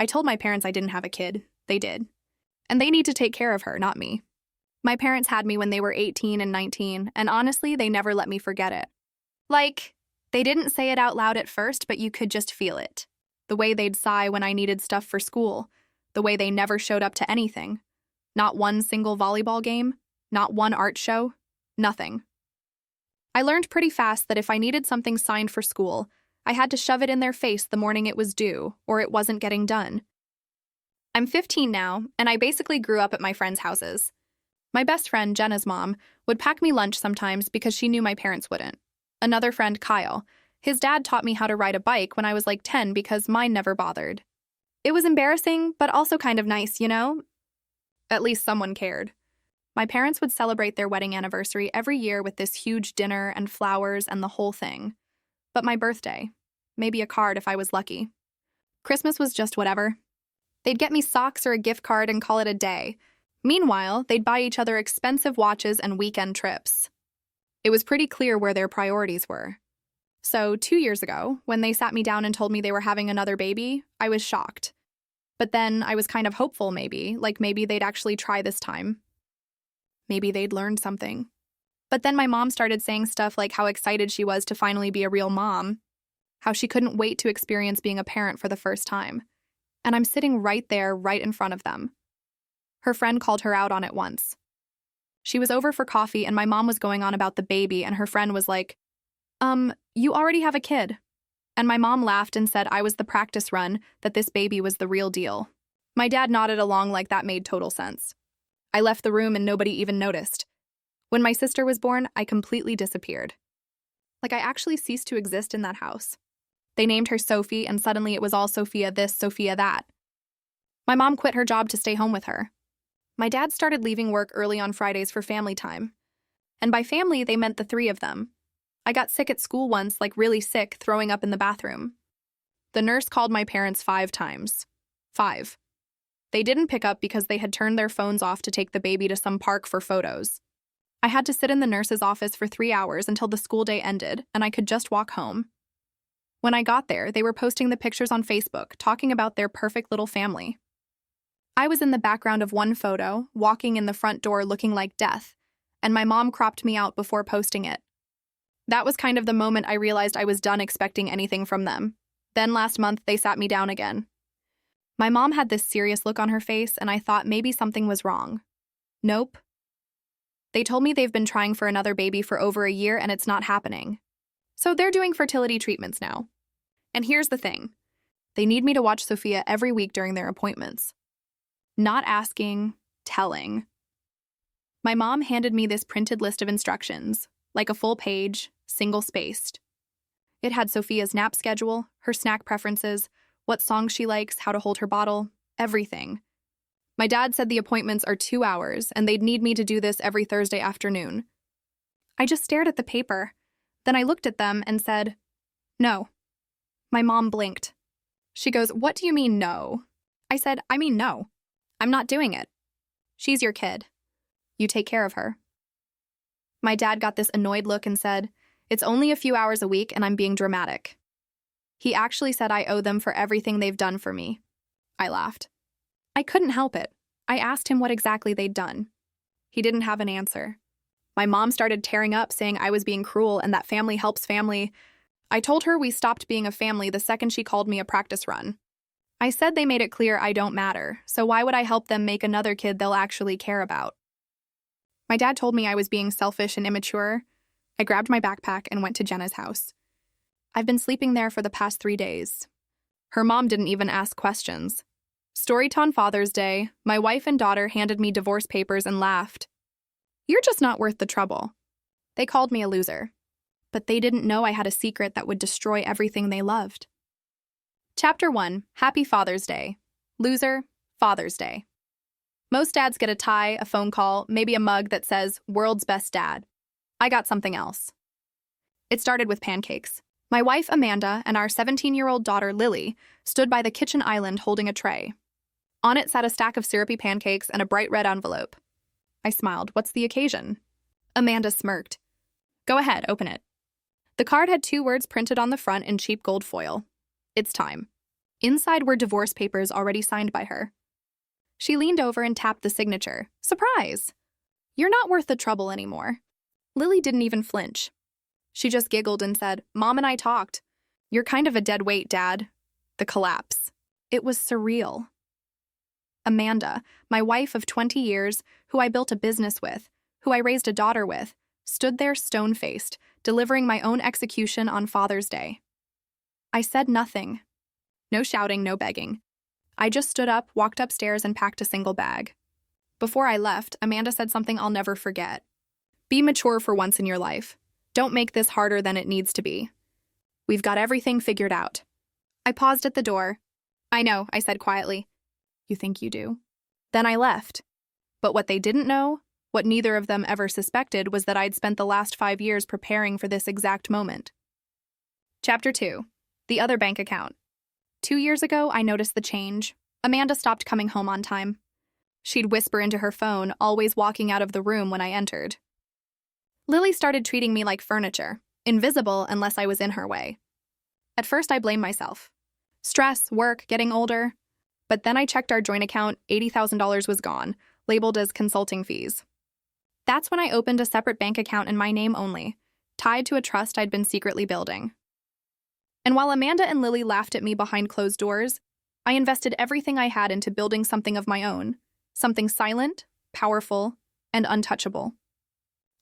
I told my parents I didn't have a kid. They did. And they need to take care of her, not me. My parents had me when they were 18 and 19, and honestly, they never let me forget it. Like, they didn't say it out loud at first, but you could just feel it. The way they'd sigh when I needed stuff for school. The way they never showed up to anything. Not one single volleyball game. Not one art show. Nothing. I learned pretty fast that if I needed something signed for school, I had to shove it in their face the morning it was due, or it wasn't getting done. I'm 15 now, and I basically grew up at my friends' houses. My best friend, Jenna's mom, would pack me lunch sometimes because she knew my parents wouldn't. Another friend, Kyle, his dad taught me how to ride a bike when I was like 10 because mine never bothered. It was embarrassing, but also kind of nice, you know? At least someone cared. My parents would celebrate their wedding anniversary every year with this huge dinner and flowers and the whole thing. But my birthday, maybe a card if I was lucky. Christmas was just whatever. They'd get me socks or a gift card and call it a day. Meanwhile, they'd buy each other expensive watches and weekend trips. It was pretty clear where their priorities were. So 2 years ago, when they sat me down and told me they were having another baby, I was shocked. But then I was kind of hopeful maybe they'd actually try this time. Maybe they'd learned something. But then my mom started saying stuff like how excited she was to finally be a real mom, how she couldn't wait to experience being a parent for the first time. And I'm sitting right there, right in front of them. Her friend called her out on it once. She was over for coffee and my mom was going on about the baby and her friend was like, you already have a kid. And my mom laughed and said I was the practice run, that this baby was the real deal. My dad nodded along like that made total sense. I left the room and nobody even noticed. When my sister was born, I completely disappeared. Like I actually ceased to exist in that house. They named her Sophie and suddenly it was all Sophia this, Sophia that. My mom quit her job to stay home with her. My dad started leaving work early on Fridays for family time. And by family, they meant the three of them. I got sick at school once, like really sick, throwing up in the bathroom. The nurse called my parents 5 times. 5. They didn't pick up because they had turned their phones off to take the baby to some park for photos. I had to sit in the nurse's office for 3 hours until the school day ended, and I could just walk home. When I got there, they were posting the pictures on Facebook, talking about their perfect little family. I was in the background of one photo, walking in the front door looking like death, and my mom cropped me out before posting it. That was kind of the moment I realized I was done expecting anything from them. Then last month, they sat me down again. My mom had this serious look on her face, and I thought maybe something was wrong. Nope. They told me they've been trying for another baby for over a year and it's not happening. So they're doing fertility treatments now. And here's the thing. They need me to watch Sophia every week during their appointments. Not asking, telling. My mom handed me this printed list of instructions, like a full page, single-spaced. It had Sophia's nap schedule, her snack preferences, what songs she likes, how to hold her bottle, everything. My dad said the appointments are 2 hours, and they'd need me to do this every Thursday afternoon. I just stared at the paper. Then I looked at them and said, no. My mom blinked. She goes, "What do you mean, no?" I said, "I mean, no. I'm not doing it. She's your kid. You take care of her." My dad got this annoyed look and said, "It's only a few hours a week and I'm being dramatic." He actually said I owe them for everything they've done for me. I laughed. I couldn't help it. I asked him what exactly they'd done. He didn't have an answer. My mom started tearing up, saying I was being cruel and that family helps family. I told her we stopped being a family the second she called me a practice run. I said they made it clear I don't matter, so why would I help them make another kid they'll actually care about? My dad told me I was being selfish and immature. I grabbed my backpack and went to Jenna's house. I've been sleeping there for the past 3 days. Her mom didn't even ask questions. Story on Father's Day, my wife and daughter handed me divorce papers and laughed. "You're just not worth the trouble." They called me a loser. But they didn't know I had a secret that would destroy everything they loved. Chapter 1, Happy Father's Day. Loser, Father's Day. Most dads get a tie, a phone call, maybe a mug that says, "World's Best Dad." I got something else. It started with pancakes. My wife, Amanda, and our 17-year-old daughter, Lily, stood by the kitchen island holding a tray. On it sat a stack of syrupy pancakes and a bright red envelope. I smiled. "What's the occasion?" Amanda smirked. "Go ahead, open it." The card had 2 words printed on the front in cheap gold foil. "It's time." Inside were divorce papers already signed by her. She leaned over and tapped the signature. Surprise! You're not worth the trouble anymore. Lily didn't even flinch. She just giggled and said, Mom and I talked. You're kind of a dead weight, Dad. The collapse. It was surreal. Amanda, my wife of 20 years, who I built a business with, who I raised a daughter with, stood there stone-faced, delivering my own execution on Father's Day. I said nothing. No shouting, no begging. I just stood up, walked upstairs, and packed a single bag. Before I left, Amanda said something I'll never forget. Be mature for once in your life. Don't make this harder than it needs to be. We've got everything figured out. I paused at the door. I know, I said quietly. You think you do? Then I left. But what they didn't know, what neither of them ever suspected, was that I'd spent the last 5 years preparing for this exact moment. Chapter 2. The other bank account. 2 years ago, I noticed the change. Amanda stopped coming home on time. She'd whisper into her phone, always walking out of the room when I entered. Lily started treating me like furniture, invisible unless I was in her way. At first, I blamed myself. Stress, work, getting older. But then I checked our joint account, $80,000 was gone, labeled as consulting fees. That's when I opened a separate bank account in my name only, tied to a trust I'd been secretly building. And while Amanda and Lily laughed at me behind closed doors, I invested everything I had into building something of my own, something silent, powerful, and untouchable.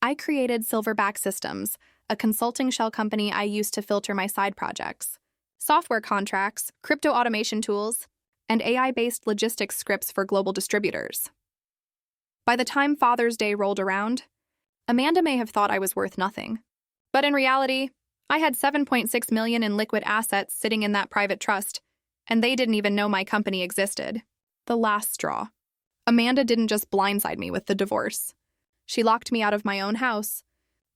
I created Silverback Systems, a consulting shell company I used to filter my side projects, software contracts, crypto automation tools, and AI-based logistics scripts for global distributors. By the time Father's Day rolled around, Amanda may have thought I was worth nothing. But in reality, I had $7.6 million in liquid assets sitting in that private trust, and they didn't even know my company existed. The last straw. Amanda didn't just blindside me with the divorce. She locked me out of my own house,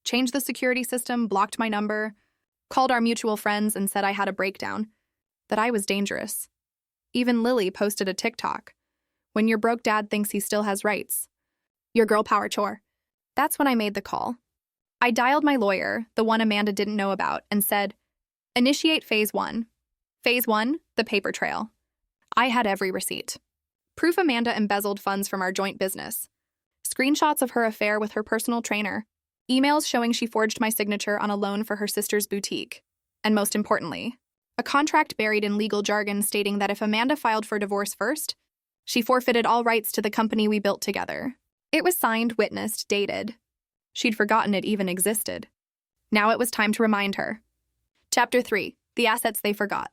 changed the security system, blocked my number, called our mutual friends and said I had a breakdown, that I was dangerous. Even Lily posted a TikTok. When your broke dad thinks he still has rights. Your girl power chore. That's when I made the call. I dialed my lawyer, the one Amanda didn't know about, and said, initiate phase 1. Phase 1, the paper trail. I had every receipt. Proof Amanda embezzled funds from our joint business. Screenshots of her affair with her personal trainer. Emails showing she forged my signature on a loan for her sister's boutique. And most importantly, a contract buried in legal jargon stating that if Amanda filed for divorce first, she forfeited all rights to the company we built together. It was signed, witnessed, dated. She'd forgotten it even existed. Now it was time to remind her. Chapter 3. The assets they forgot.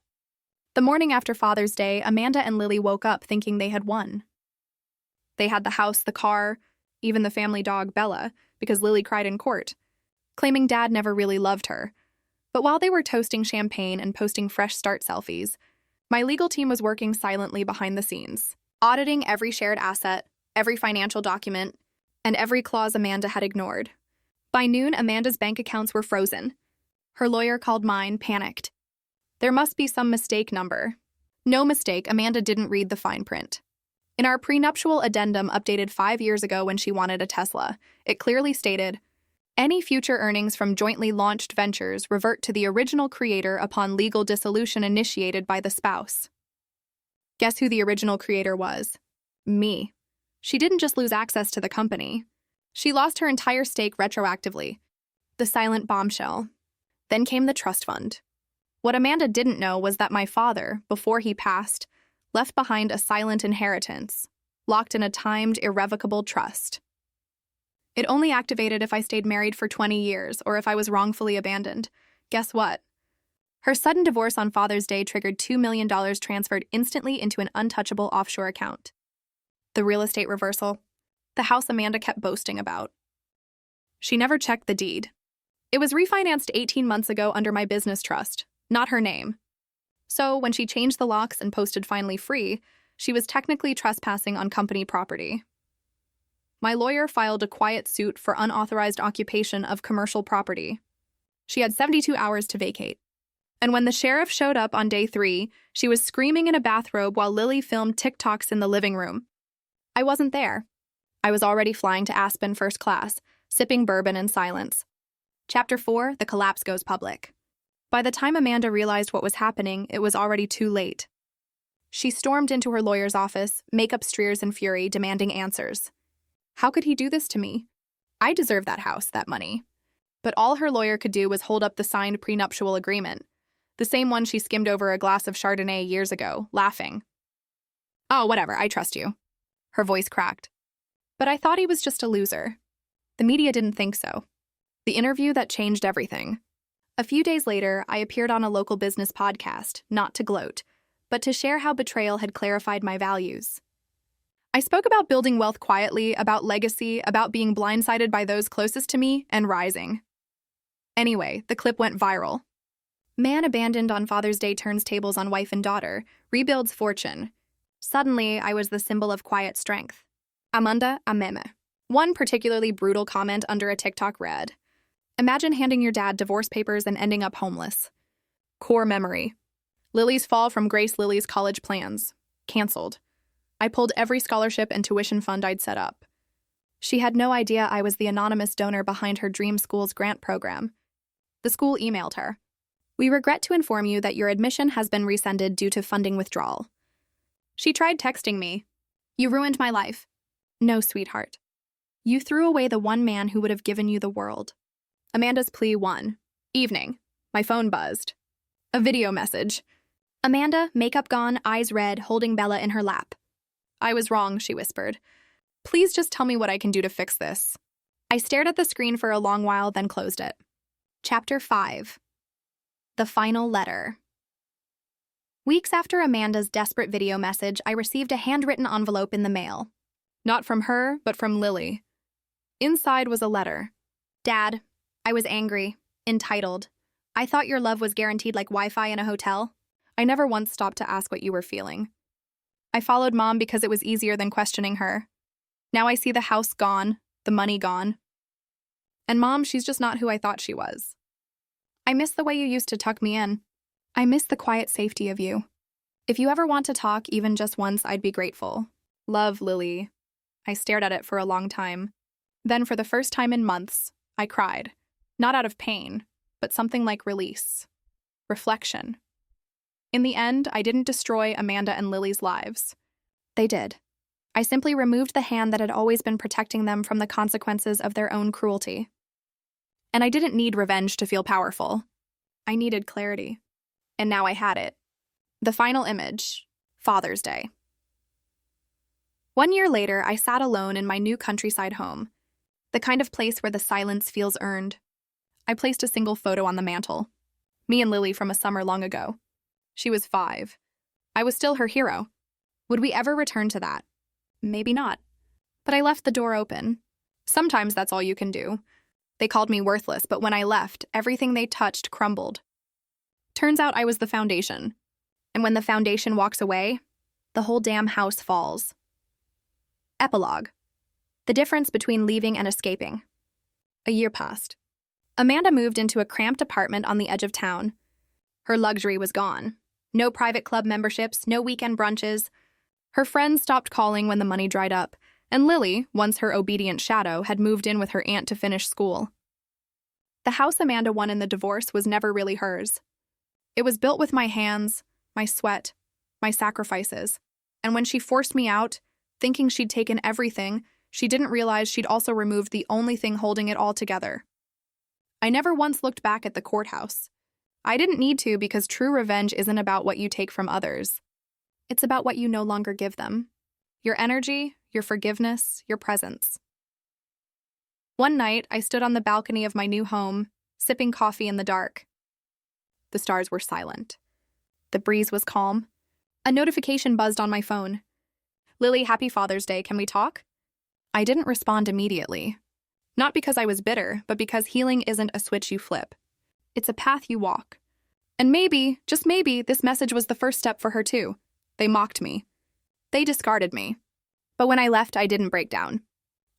The morning after Father's Day, Amanda and Lily woke up thinking they had won. They had the house, the car, even the family dog, Bella, because Lily cried in court, claiming Dad never really loved her. But while they were toasting champagne and posting fresh start selfies, my legal team was working silently behind the scenes, auditing every shared asset, every financial document, and every clause Amanda had ignored. By noon, Amanda's bank accounts were frozen. Her lawyer called mine, panicked. There must be some mistake number. No mistake, Amanda didn't read the fine print. In our prenuptial addendum updated 5 years ago when she wanted a Tesla, it clearly stated, any future earnings from jointly launched ventures revert to the original creator upon legal dissolution initiated by the spouse. Guess who the original creator was? Me. She didn't just lose access to the company. She lost her entire stake retroactively. The silent bombshell. Then came the trust fund. What Amanda didn't know was that my father, before he passed, left behind a silent inheritance, locked in a timed, irrevocable trust. It only activated if I stayed married for 20 years or if I was wrongfully abandoned. Guess what? Her sudden divorce on Father's Day triggered $2 million transferred instantly into an untouchable offshore account. The real estate reversal. The house Amanda kept boasting about. She never checked the deed. It was refinanced 18 months ago under my business trust, not her name. So when she changed the locks and posted finally free, she was technically trespassing on company property. My lawyer filed a quiet suit for unauthorized occupation of commercial property. She had 72 hours to vacate. And when the sheriff showed up on day 3, she was screaming in a bathrobe while Lily filmed TikToks in the living room. I wasn't there. I was already flying to Aspen first class, sipping bourbon in silence. Chapter 4, the collapse goes public. By the time Amanda realized what was happening, it was already too late. She stormed into her lawyer's office, makeup streers in fury, demanding answers. How could he do this to me? I deserve that house, that money. But all her lawyer could do was hold up the signed prenuptial agreement, the same one she skimmed over a glass of Chardonnay years ago, laughing. Oh, whatever, I trust you. Her voice cracked. But I thought he was just a loser. The media didn't think so. The interview that changed everything. A few days later, I appeared on a local business podcast, not to gloat, but to share how betrayal had clarified my values. I spoke about building wealth quietly, about legacy, about being blindsided by those closest to me, and rising. Anyway, the clip went viral. Man abandoned on Father's Day turns tables on wife and daughter, rebuilds fortune. Suddenly, I was the symbol of quiet strength. Amanda Ameme. One particularly brutal comment under a TikTok read, "Imagine handing your dad divorce papers and ending up homeless." Core memory. Lily's fall from Grace Lily's college plans. Cancelled. I pulled every scholarship and tuition fund I'd set up. She had no idea I was the anonymous donor behind her dream school's grant program. The school emailed her. "We regret to inform you that your admission has been rescinded due to funding withdrawal." She tried texting me. "You ruined my life." No, sweetheart. You threw away the one man who would have given you the world. Amanda's plea 1. Evening. My phone buzzed. A video message. Amanda, makeup gone, eyes red, holding Bella in her lap. "I was wrong," she whispered. "Please just tell me what I can do to fix this." I stared at the screen for a long while, then closed it. Chapter 5. The Final Letter. Weeks after Amanda's desperate video message, I received a handwritten envelope in the mail. Not from her, but from Lily. Inside was a letter. "Dad, I was angry, entitled. I thought your love was guaranteed like Wi-Fi in a hotel. I never once stopped to ask what you were feeling. I followed Mom because it was easier than questioning her. Now I see the house gone, the money gone. And Mom, she's just not who I thought she was. I miss the way you used to tuck me in. I miss the quiet safety of you. If you ever want to talk, even just once, I'd be grateful. Love, Lily." I stared at it for a long time. Then, for the first time in months, I cried. Not out of pain, but something like release. Reflection. In the end, I didn't destroy Amanda and Lily's lives. They did. I simply removed the hand that had always been protecting them from the consequences of their own cruelty. And I didn't need revenge to feel powerful. I needed clarity. And now I had it. The final image. Father's Day. 1 year later, I sat alone in my new countryside home. The kind of place where the silence feels earned. I placed a single photo on the mantle. Me and Lily from a summer long ago. She was 5. I was still her hero. Would we ever return to that? Maybe not. But I left the door open. Sometimes that's all you can do. They called me worthless, but when I left, everything they touched crumbled. Turns out I was the foundation. And when the foundation walks away, the whole damn house falls. Epilogue. The difference between leaving and escaping. A year passed. Amanda moved into a cramped apartment on the edge of town. Her luxury was gone. No private club memberships, no weekend brunches. Her friends stopped calling when the money dried up, and Lily, once her obedient shadow, had moved in with her aunt to finish school. The house Amanda won in the divorce was never really hers. It was built with my hands, my sweat, my sacrifices. And when she forced me out, thinking she'd taken everything, she didn't realize she'd also removed the only thing holding it all together. I never once looked back at the courthouse. I didn't need to because true revenge isn't about what you take from others. It's about what you no longer give them. Your energy, your forgiveness, your presence. One night, I stood on the balcony of my new home, sipping coffee in the dark. The stars were silent. The breeze was calm. A notification buzzed on my phone. "Lily, happy Father's Day, can we talk?" I didn't respond immediately. Not because I was bitter, but because healing isn't a switch you flip. It's a path you walk. And maybe, just maybe, this message was the first step for her too. They mocked me. They discarded me. But when I left, I didn't break down.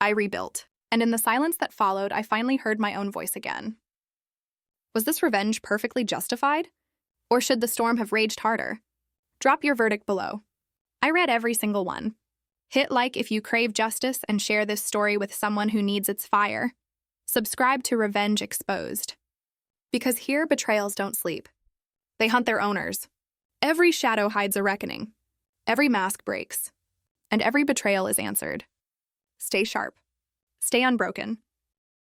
I rebuilt. And in the silence that followed, I finally heard my own voice again. Was this revenge perfectly justified? Or should the storm have raged harder? Drop your verdict below. I read every single one. Hit like if you crave justice and share this story with someone who needs its fire. Subscribe to Revenge Exposed. Because here, betrayals don't sleep. They hunt their owners. Every shadow hides a reckoning. Every mask breaks, and every betrayal is answered. Stay sharp. Stay unbroken.